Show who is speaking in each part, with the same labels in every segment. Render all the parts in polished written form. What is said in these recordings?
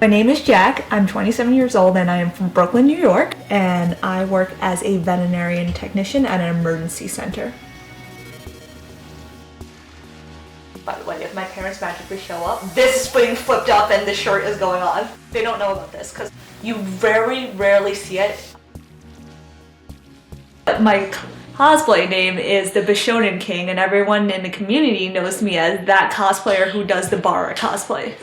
Speaker 1: My name is Jack. I'm 27 years old and I am from Brooklyn, New York, and I work as a veterinarian technician at an emergency center. By the way, if my parents magically show up, this is being flipped up and the shirt is going on. They don't know about this because you very rarely see it. My cosplay name is the Bishonen King, and everyone in the community knows me as that cosplayer who does the Bara cosplay.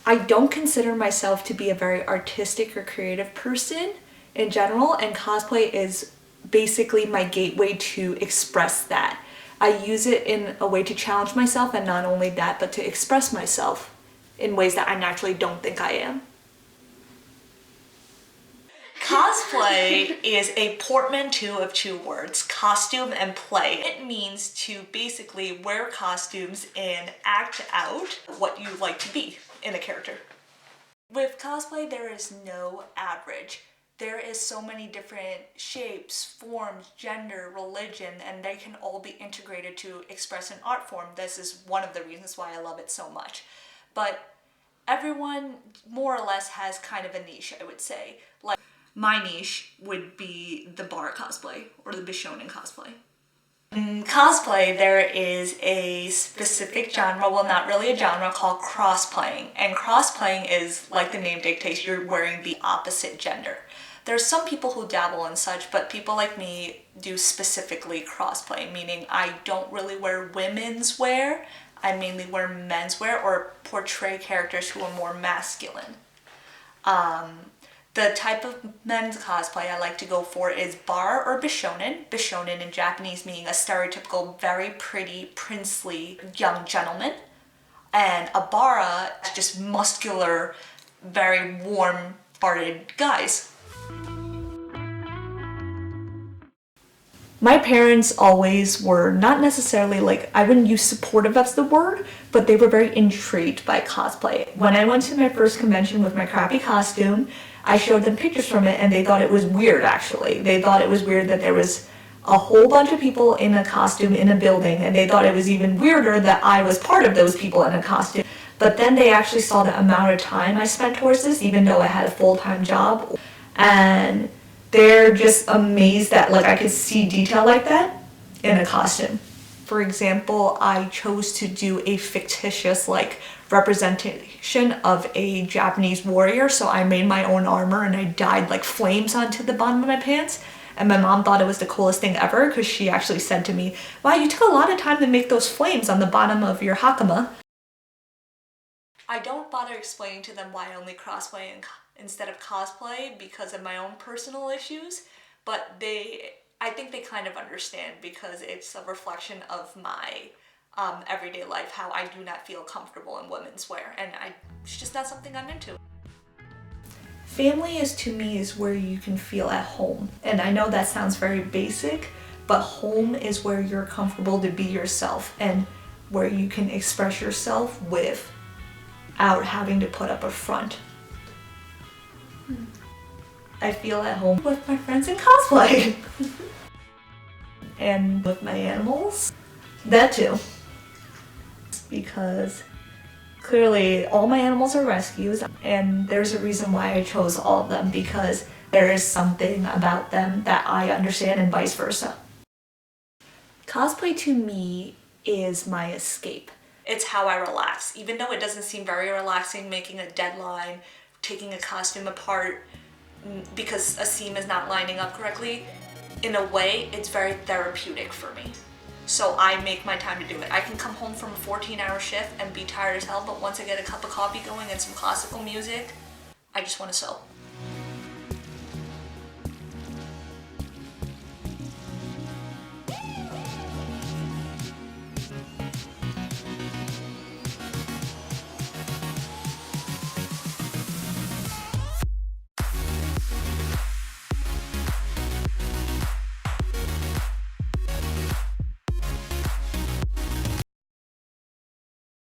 Speaker 1: I don't consider myself to be a very artistic or creative person in general, and cosplay is basically my gateway to express that. I use it in a way to challenge myself, and not only that, but to express myself in ways that I naturally don't think I am. Cosplay is a portmanteau of two words, costume and play. It means to basically wear costumes and act out what you like to be in a character. With cosplay, there is no average. There is so many different shapes, forms, gender, religion, and they can all be integrated to express an art form. This is one of the reasons why I love it so much. But everyone more or less has kind of a niche, I would say. Like, my niche would be the Bara cosplay or the Bishonen cosplay. In cosplay, there is a specific genre, well, not really a genre, called cross-playing. And cross-playing is, like the name dictates, you're wearing the opposite gender. There's some people who dabble in such, but people like me do specifically cross-play, meaning I don't really wear women's wear. I mainly wear men's wear or portray characters who are more masculine. The type of men's cosplay I like to go for is Bara or Bishonen. Bishonen in Japanese meaning a stereotypical, very pretty, princely young gentleman. And a Bara is just muscular, very warm-hearted guys. My parents always were not necessarily I wouldn't use supportive as the word, but they were very intrigued by cosplay. When I went to my first convention with my crappy costume, I showed them pictures from it and they thought it was weird actually. They thought it was weird that there was a whole bunch of people in a costume in a building, and they thought it was even weirder that I was part of those people in a costume. But then they actually saw the amount of time I spent towards this, even though I had a full-time job. And they're just amazed that I could see detail like that in a costume. For example, I chose to do a fictitious representation of a Japanese warrior, so I made my own armor and I dyed flames onto the bottom of my pants. And my mom thought it was the coolest thing ever because she actually said to me, "Wow, you took a lot of time to make those flames on the bottom of your hakama." I don't bother explaining to them why I only crossplay instead of cosplay because of my own personal issues, but I think they kind of understand because it's a reflection of my everyday life, how I do not feel comfortable in women's wear, and it's just not something I'm into. Family to me is where you can feel at home, and I know that sounds very basic, but home is where you're comfortable to be yourself and where you can express yourself without having to put up a front. I feel at home with my friends in cosplay. And with my animals, that too. Because clearly all my animals are rescues, and there's a reason why I chose all of them, because there is something about them that I understand and vice versa. Cosplay to me is my escape. It's how I relax. Even though it doesn't seem very relaxing making a deadline, taking a costume apart because a seam is not lining up correctly, in a way, it's very therapeutic for me. So I make my time to do it. I can come home from a 14-hour shift and be tired as hell, but once I get a cup of coffee going and some classical music, I just want to sew.